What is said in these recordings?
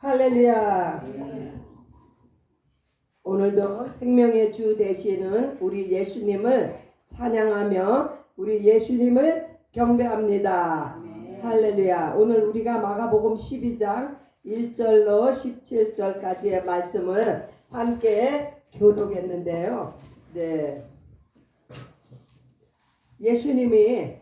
할렐루야. 오늘도 생명의 주 되시는 우리 예수님을 찬양하며 우리 예수님을 경배합니다. 할렐루야. 오늘 우리가 마가복음 12장 1절로 17절까지의 말씀을 함께 교독했는데요. 네. 예수님이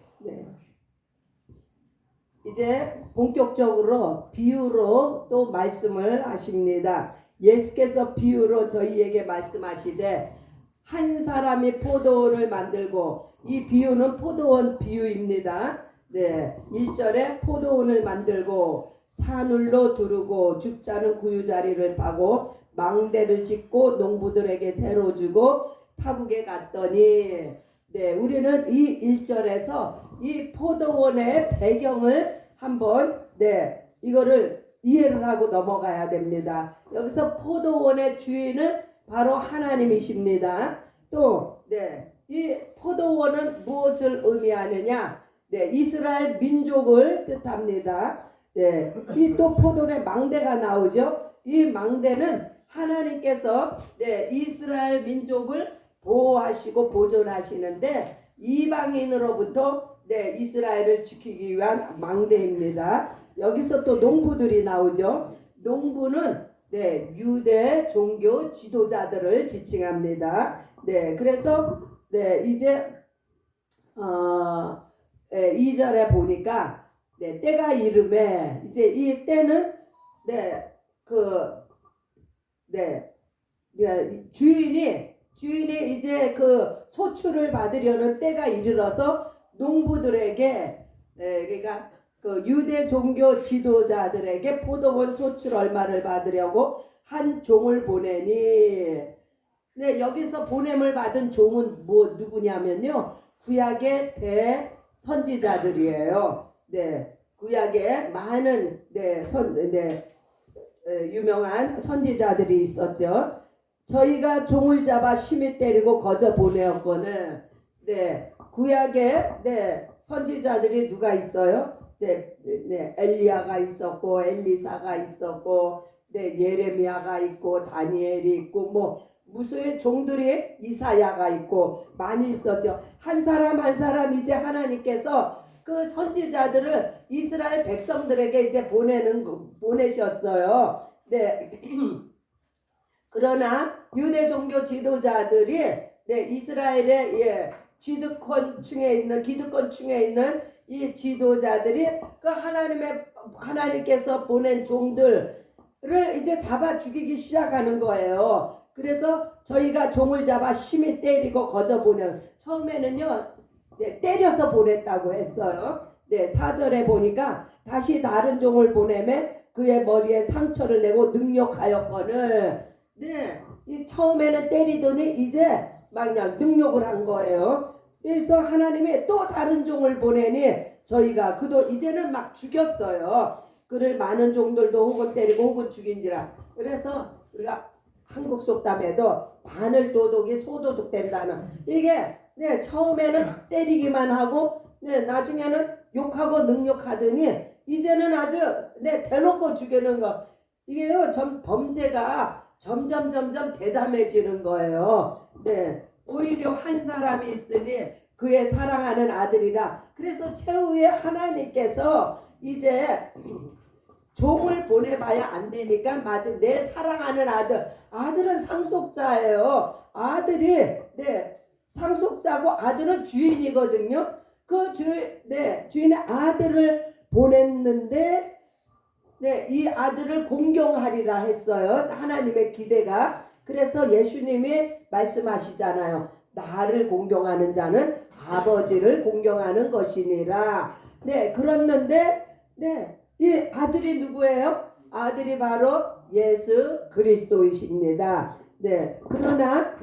이제 본격적으로 비유로 또 말씀을 하십니다. 예수께서 비유로 저희에게 말씀하시되 한 사람이 포도원을 만들고, 이 비유는 포도원 비유입니다. 네, 1절에 포도원을 만들고 산울로 두르고 죽자는 구유자리를 파고 망대를 짓고 농부들에게 새로 주고 타국에 갔더니, 네, 우리는 이 1절에서 이 포도원의 배경을 한번 이거를 이해를 하고 넘어가야 됩니다. 여기서 포도원의 주인은 바로 하나님이십니다. 또 이 포도원은 무엇을 의미하느냐? 이스라엘 민족을 뜻합니다. 이 또 포도원의 망대가 나오죠. 이 망대는 하나님께서 이스라엘 민족을 보호하시고 보존하시는데 이방인으로부터 이스라엘을 지키기 위한 망대입니다. 여기서 또 농부들이 나오죠. 농부는 유대 종교 지도자들을 지칭합니다. 그래서 이제 2절에 보니까 때가 이름에, 이제 이 때는 주인이 이제 그 소출을 받으려는 때가 이르러서 농부들에게, 그러니까 그 유대 종교 지도자들에게 포도원 소출 얼마를 받으려고 한 종을 보내니, 여기서 보냄을 받은 종은 누구냐면요, 구약의 대선지자들이에요. 구약에 많은 유명한 선지자들이 있었죠. 저희가 종을 잡아 심히 때리고 거저 보내었거늘. 구약에 선지자들이 누가 있어요? 엘리야가 있었고, 엘리사가 있었고, 예레미야가 있고, 다니엘이 있고, 뭐 무수의 종들이, 이사야가 있고 많이 있었죠. 한 사람 한 사람 이제 하나님께서 그 선지자들을 이스라엘 백성들에게 이제 보내셨어요. 그러나 유대 종교 지도자들이 이스라엘의 기득권층에 있는 이 지도자들이 그 하나님께서 보낸 종들을 이제 잡아 죽이기 시작하는 거예요. 그래서 저희가 종을 잡아 심히 때리고 거저 보내, 처음에는요 때려서 보냈다고 했어요. 4절에 보니까 다시 다른 종을 보내매 그의 머리에 상처를 내고 능욕하였거늘. 이 처음에는 때리더니 이제 막 그냥 능욕을 한 거예요. 그래서 하나님이 또 다른 종을 보내니 저희가 그도 이제는 막 죽였어요. 그를 많은 종들도 혹은 때리고 혹은 죽인지라. 그래서 우리가 한국 속담에도 바늘 도둑이 소도둑 된다는, 이게 처음에는 때리기만 하고 나중에는 욕하고 능욕하더니 이제는 아주 대놓고 죽이는 거. 이게요, 범죄가 점점 대담해지는 거예요. 오히려 한 사람이 있으니 그의 사랑하는 아들이라. 그래서 최후에 하나님께서 이제 종을 보내봐야 안 되니까, 맞아, 내 사랑하는 아들은 상속자예요. 아들이 상속자고 아들은 주인이거든요. 그 주인의 아들을 보냈는데 이 아들을 공경하리라 했어요. 하나님의 기대가. 그래서 예수님이 말씀하시잖아요. 나를 공경하는 자는 아버지를 공경하는 것이니라. 그랬는데 이 아들이 누구예요? 아들이 바로 예수 그리스도이십니다. 그러나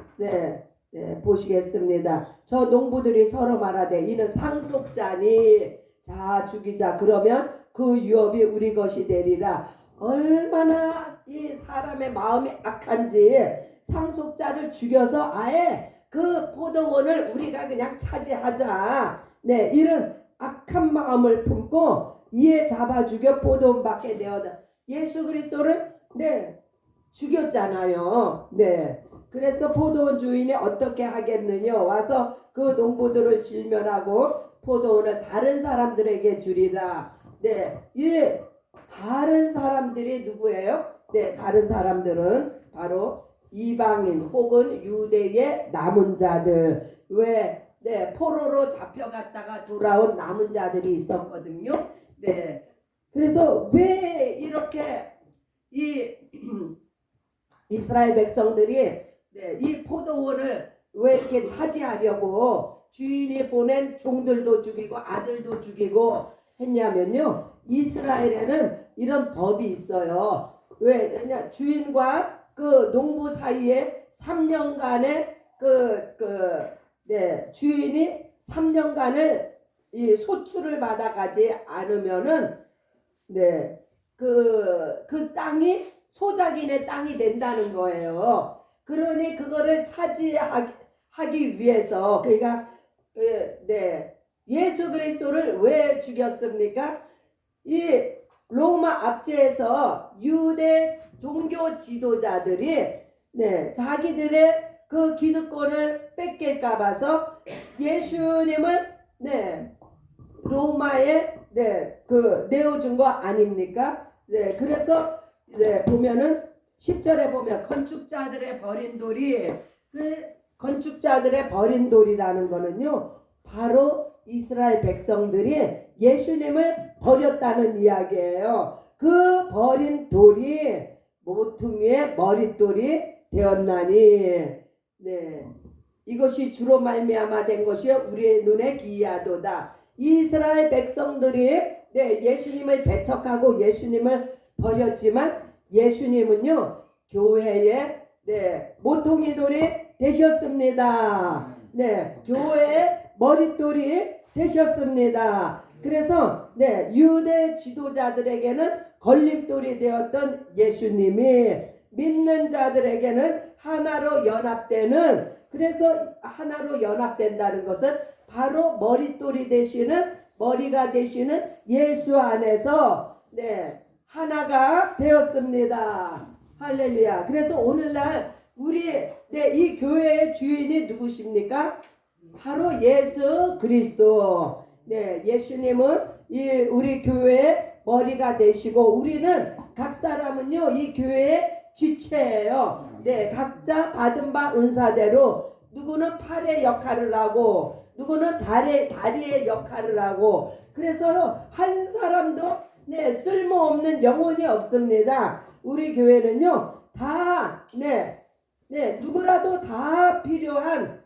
보시겠습니다. 저 농부들이 서로 말하되 이는 상속자니 자 죽이자. 그러면 그 유업이 우리 것이 되리라. 얼마나 이 사람의 마음이 악한지, 상속자를 죽여서 아예 그 포도원을 우리가 그냥 차지하자. 이런 악한 마음을 품고 이에 잡아 죽여 포도원 밖에 내어다. 예수 그리스도를 죽였잖아요. 그래서 포도원 주인이 어떻게 하겠느냐 와서 그 농부들을 질면하고 포도원을 다른 사람들에게 주리라. 이 다른 사람들이 누구예요? 다른 사람들은 바로 이방인 혹은 유대의 남은 자들. 왜? 포로로 잡혀갔다가 돌아온 남은 자들이 있었거든요. 그래서 왜 이렇게 이 이스라엘 백성들이 이 포도원을 왜 이렇게 차지하려고 주인이 보낸 종들도 죽이고 아들도 죽이고 했냐면요. 이스라엘에는 이런 법이 있어요. 왜냐 주인과 그 농부 사이에 3년간의 주인이 3년간을 이 소출을 받아가지 않으면은 그 땅이 소작인의 땅이 된다는 거예요. 그러니 그거를 차지하기 위해서 그러니까 예수 그리스도를 왜 죽였습니까? 이 로마 압제에서 유대 종교 지도자들이 자기들의 그 기득권을 뺏길까 봐서 예수님을 로마에 내어준 거 아닙니까? 그래서 보면은 10절에 보면 건축자들의 버린 돌이 건축자들의 버린 돌이라는 거는요 바로 이스라엘 백성들이 예수님을 버렸다는 이야기예요. 그 버린 돌이 모퉁이의 머릿돌이 되었나니 이것이 주로 말미암아 된 것이요 우리의 눈에 기이하도다. 이스라엘 백성들이 예수님을 배척하고 예수님을 버렸지만 예수님은요 교회의 모퉁이 돌이 되셨습니다. 교회의 머릿돌이 되셨습니다. 그래서 유대 지도자들에게는 걸림돌이 되었던 예수님이 믿는 자들에게는 하나로 연합되는, 그래서 하나로 연합된다는 것은 바로 머릿돌이 되시는, 머리가 되시는 예수 안에서 하나가 되었습니다. 할렐루야. 그래서 오늘날 우리 이 교회의 주인이 누구십니까? 바로 예수 그리스도. 예수님은 우리 교회의 머리가 되시고 우리는 각 사람은요 이 교회의 지체예요. 각자 받은 바 은사대로 누구는 팔의 역할을 하고 누구는 다리의 역할을 하고, 그래서 한 사람도 쓸모없는 영혼이 없습니다. 우리 교회는요 다 누구라도 다 필요한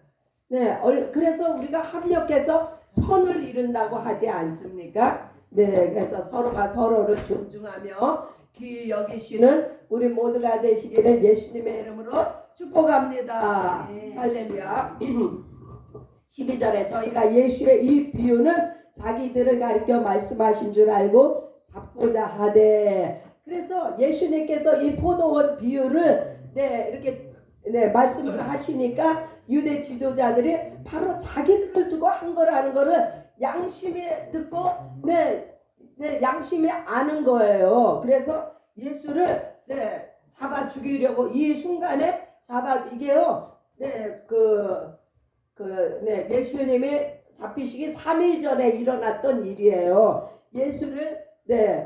그래서 우리가 합력해서 선을 이룬다고 하지 않습니까? 그래서 서로가 서로를 존중하며 귀히 여기시는 우리 모두가 되시기를 예수님의 이름으로 축복합니다. 할렐루야. 12절에 저희가 예수의 이 비유는 자기들을 가리켜 말씀하신 줄 알고 잡고자 하되, 그래서 예수님께서 이 포도원 비유를 이렇게 말씀을 하시니까 유대 지도자들이 바로 자기들을 두고 한 거라는 거를 양심에 듣고 양심에 아는 거예요. 그래서 예수를 잡아 죽이려고 이 순간에 이게요 예수님이 잡히시기 3일 전에 일어났던 일이에요. 예수를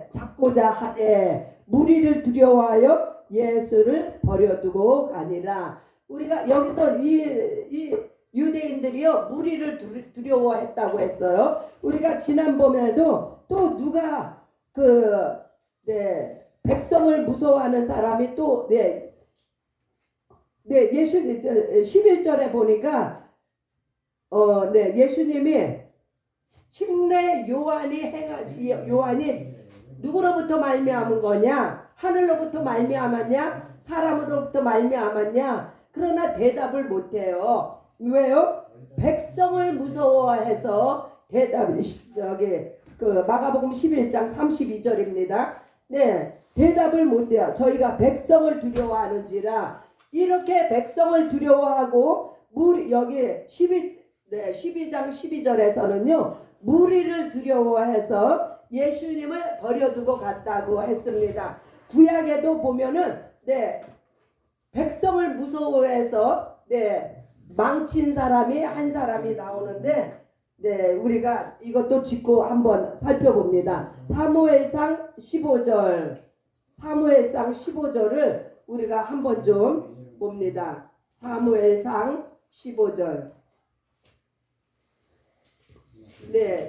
잡고자 하되 무리를 두려워하여 예수를 버려두고 가니라. 우리가 여기서 이 유대인들이요 무리를 두려워했다고 했어요. 우리가 지난번에도 또 누가 백성을 무서워하는 사람이 또 예수 11절에 보니까 예수님이 침례 요한이 누구로부터 말미암은 거냐? 하늘로부터 말미암았냐? 사람으로부터 말미암았냐? 그러나 대답을 못해요. 왜요? 백성을 무서워해서 여기 마가복음 11장 32절입니다. 대답을 못해요. 저희가 백성을 두려워하는지라. 이렇게 백성을 두려워하고 여기 12장 12절에서는요 무리를 두려워해서 예수님을 버려두고 갔다고 했습니다. 구약에도 보면은 백성을 무서워해서 망친 사람이 한 사람이 나오는데 우리가 이것도 짚고 한번 살펴봅니다. 사무엘상 15절을 우리가 한번 좀 봅니다. 사무엘상 15절.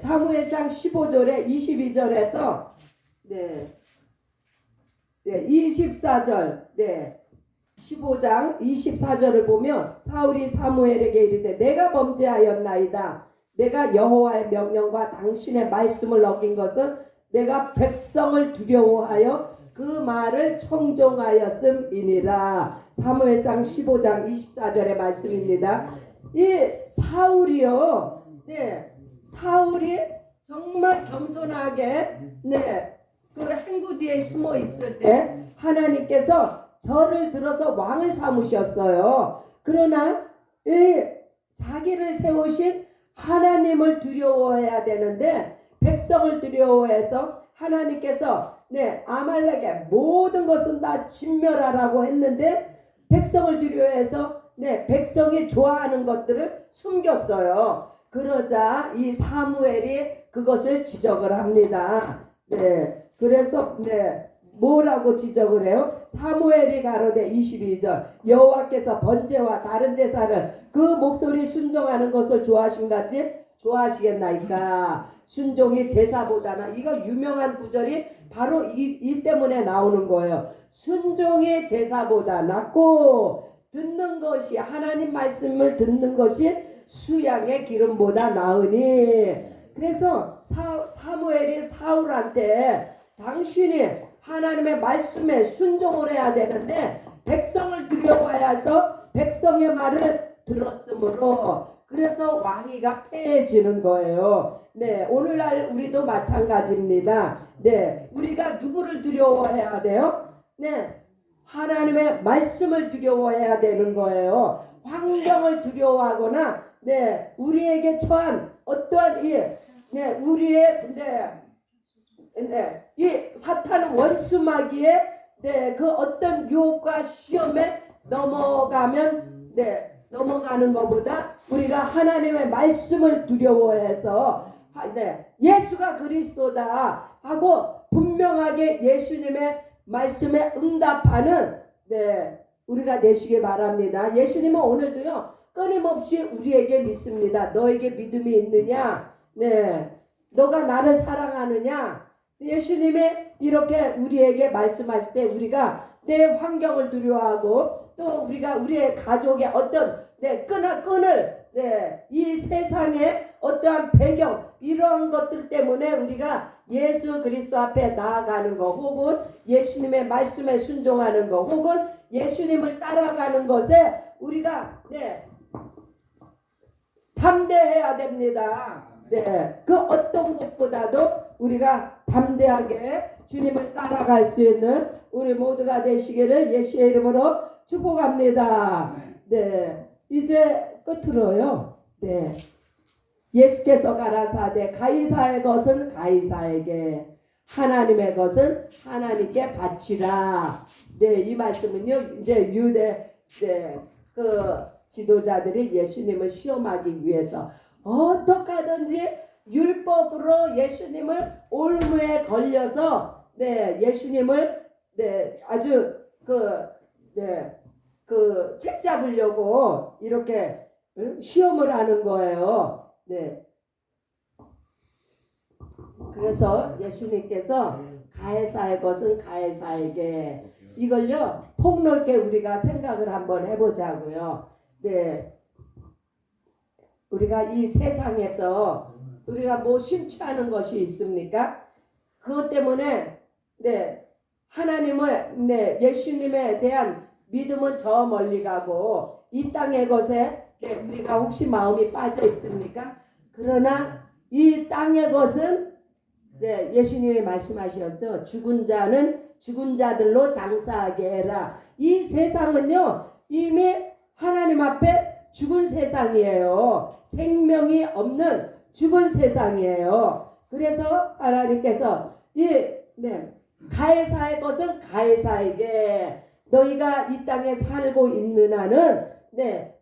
사무엘상 15절에 22절에서 24절 15장 24절을 보면 사울이 사무엘에게 이르되 내가 범죄하였나이다. 내가 여호와의 명령과 당신의 말씀을 어긴 것은 내가 백성을 두려워하여 그 말을 청종하였음이니라. 사무엘상 15장 24절의 말씀입니다. 이 사울이요, 사울이 정말 겸손하게 그 행구 뒤에 숨어 있을 때 하나님께서 저를 들어서 왕을 삼으셨어요. 그러나 자기를 세우신 하나님을 두려워해야 되는데 백성을 두려워해서 하나님께서 아말렉의 모든 것은 다 진멸하라고 했는데 백성을 두려워해서 백성이 좋아하는 것들을 숨겼어요. 그러자 이 사무엘이 그것을 지적을 합니다. 그래서 뭐라고 지적을 해요? 사무엘이 가로되 22절 여호와께서 번제와 다른 제사를 그 목소리 순종하는 것을 좋아하신같이 좋아하시겠나이까. 순종이 제사보다는, 이거 유명한 구절이 바로 이 때문에 나오는 거예요. 순종이 제사보다 낫고 듣는 것이, 하나님 말씀을 듣는 것이 수양의 기름보다 나으니. 그래서 사무엘이 사울한테 당신이 하나님의 말씀에 순종을 해야 되는데 백성을 두려워해서 백성의 말을 들었으므로 그래서 왕위가 패해지는 거예요. 오늘날 우리도 마찬가지입니다. 우리가 누구를 두려워해야 돼요? 하나님의 말씀을 두려워해야 되는 거예요. 환경을 두려워하거나 우리에게 처한 어떠한 우리의 이 사탄 원수마귀의 그 어떤 유혹과 시험에 넘어가는 것보다 우리가 하나님의 말씀을 두려워해서 예수가 그리스도다 하고 분명하게 예수님의 말씀에 응답하는 우리가 되시기 바랍니다. 예수님은 오늘도요 끊임없이 우리에게 믿습니다. 너에게 믿음이 있느냐? 너가 나를 사랑하느냐? 예수님이 이렇게 우리에게 말씀하실 때 우리가 내 환경을 두려워하고 또 우리가 우리의 가족의 어떤 끈을 이 세상의 어떠한 배경 이러한 것들 때문에 우리가 예수 그리스도 앞에 나아가는 거 혹은 예수님의 말씀에 순종하는 거 혹은 예수님을 따라가는 것에 우리가 담대해야 됩니다. 그 어떤 것보다도 우리가 담대하게 주님을 따라갈 수 있는 우리 모두가 되시기를 예수의 이름으로 축복합니다. 이제 끝으로요. 예수께서 가라사대 가이사의 것은 가이사에게 하나님의 것은 하나님께 바치라. 이 말씀은요. 이제 유대 그 지도자들이 예수님을 시험하기 위해서 어떻게든지 율법으로 예수님을 올무에 걸려서 예수님을 아주 그 책 잡으려고 이렇게 시험을 하는 거예요. 그래서 예수님께서 가해사의 것은 가해사에게, 이걸요 폭넓게 우리가 생각을 한번 해보자고요. 우리가 이 세상에서 우리가 뭐 심취하는 것이 있습니까? 그것 때문에 하나님을 예수님에 대한 믿음은 저 멀리 가고 이 땅의 것에 우리가 혹시 마음이 빠져 있습니까? 그러나 이 땅의 것은 예수님이 말씀하셨죠. 죽은 자는 죽은 자들로 장사하게 해라. 이 세상은요 이미 하나님 앞에 죽은 세상이에요. 생명이 없는 죽은 세상이에요. 그래서 하나님께서 가해사의 것은 가해사에게, 너희가 이 땅에 살고 있는 한은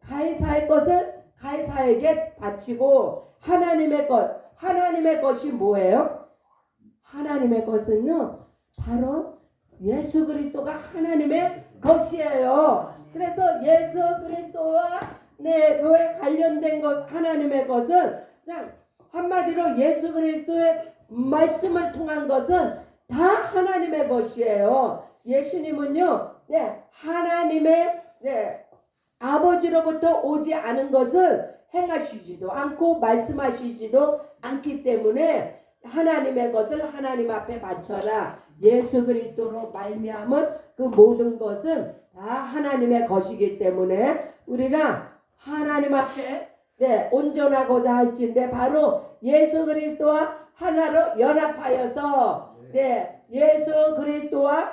가해사의 것은 가해사에게 바치고, 하나님의 것이 뭐예요? 하나님의 것은요, 바로 예수 그리스도가 하나님의 것이에요. 그래서 예수 그리스도와 왜 관련된 것, 하나님의 것은 그냥 한마디로 예수 그리스도의 말씀을 통한 것은 다 하나님의 것이에요. 예수님은요, 하나님의 아버지로부터 오지 않은 것을 행하시지도 않고 말씀하시지도 않기 때문에 하나님의 것을 하나님 앞에 바쳐라. 예수 그리스도로 말미암은 그 모든 것은 다 하나님의 것이기 때문에 우리가 하나님 앞에 온전하고자 할진대 바로 예수 그리스도와 하나로 연합하여서 예수 그리스도와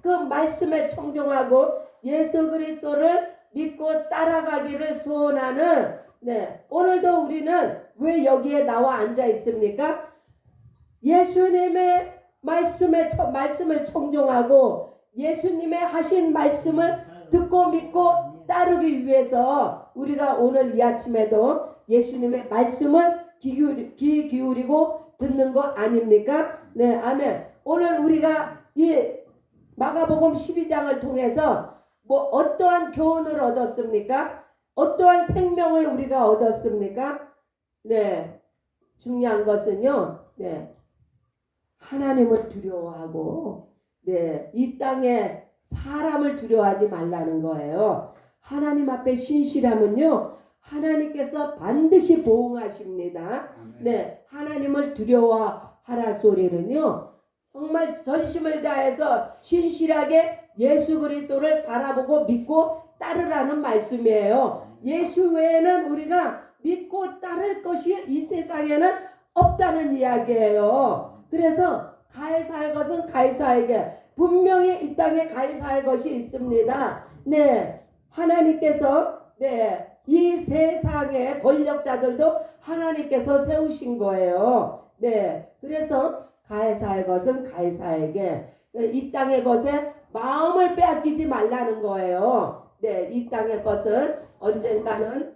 그 말씀에 청종하고 예수 그리스도를 믿고 따라가기를 소원하는 오늘도 우리는 왜 여기에 나와 앉아 있습니까? 예수님의 말씀을 청종하고 예수님의 하신 말씀을 듣고 믿고 따르기 위해서 우리가 오늘 이 아침에도 예수님의 말씀을 귀 기울이고 듣는 거 아닙니까? 네, 아멘. 오늘 우리가 이 마가복음 12장을 통해서 어떠한 교훈을 얻었습니까? 어떠한 생명을 우리가 얻었습니까? 중요한 것은요, 하나님을 두려워하고, 이 땅에 사람을 두려워하지 말라는 거예요. 하나님 앞에 신실하면요, 하나님께서 반드시 보응하십니다. 하나님을 두려워하라 소리는요, 정말 전심을 다해서 신실하게 예수 그리스도를 바라보고 믿고 따르라는 말씀이에요. 예수 외에는 우리가 믿고 따를 것이 이 세상에는 없다는 이야기예요. 그래서 가해사의 것은 가해사에게, 분명히 이 땅에 가해사의 것이 있습니다. 하나님께서 이 세상의 권력자들도 하나님께서 세우신 거예요. 그래서 가해사의 것은 가해사에게, 이 땅의 것에 마음을 빼앗기지 말라는 거예요. 이 땅의 것은 언젠가는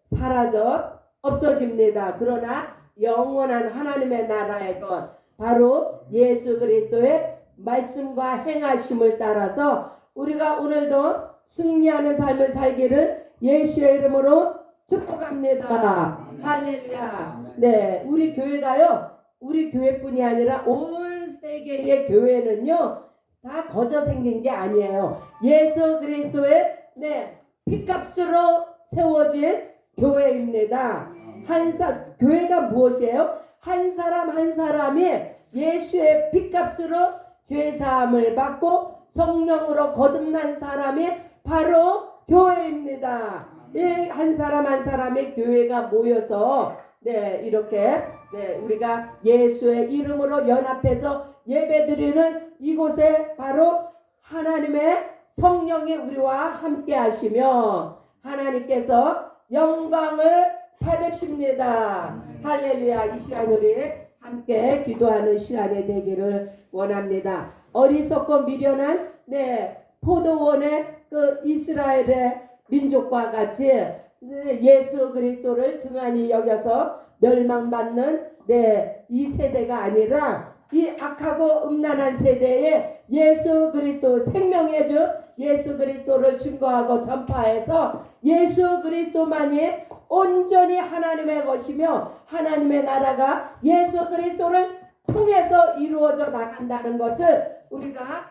사라져 없어집니다. 그러나 영원한 하나님의 나라의 것, 바로 예수 그리스도의 말씀과 행하심을 따라서 우리가 오늘도 승리하는 삶을 살기를 예수의 이름으로 축복합니다. 할렐루야. 우리 교회가요, 우리 교회뿐이 아니라 온 세계의 교회는요, 다 거저 생긴 게 아니에요. 예수 그리스도의 피값으로 세워진 교회입니다. 교회가 무엇이에요? 한 사람 한 사람이 예수의 피값으로 죄사함을 받고 성령으로 거듭난 사람이 바로 교회입니다. 한 사람 한 사람의 교회가 모여서 이렇게 우리가 예수의 이름으로 연합해서 예배드리는 이곳에 바로 하나님의 성령이 우리와 함께 하시며 하나님께서 영광을 받으십니다. 할렐루야. 이 시간 우리 함께 기도하는 시간이 되기를 원합니다. 어리석고 미련한 포도원의 그 이스라엘의 민족과 같이 예수 그리스도를 등한히 여겨서 멸망받는 이 세대가 아니라 이 악하고 음란한 세대에 예수 그리스도, 생명의 주 예수 그리스도를 증거하고 전파해서 예수 그리스도만이 온전히 하나님의 것이며 하나님의 나라가 예수 그리스도를 통해서 이루어져 나간다는 것을 우리가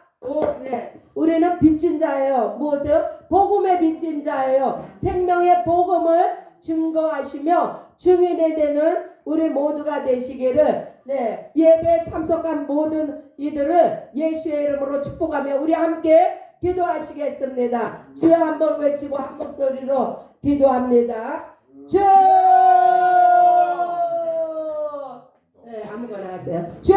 우리는 빚진 자예요. 무엇이요? 복음의 빚진 자예요. 생명의 복음을 증거하시며 증인이 되는 우리 모두가 되시기를 예배에 참석한 모든 이들을 예수의 이름으로 축복하며 우리 함께 기도하시겠습니다. 주여 한번 외치고 한 목소리로 기도합니다. 주 아무거나 하세요. 주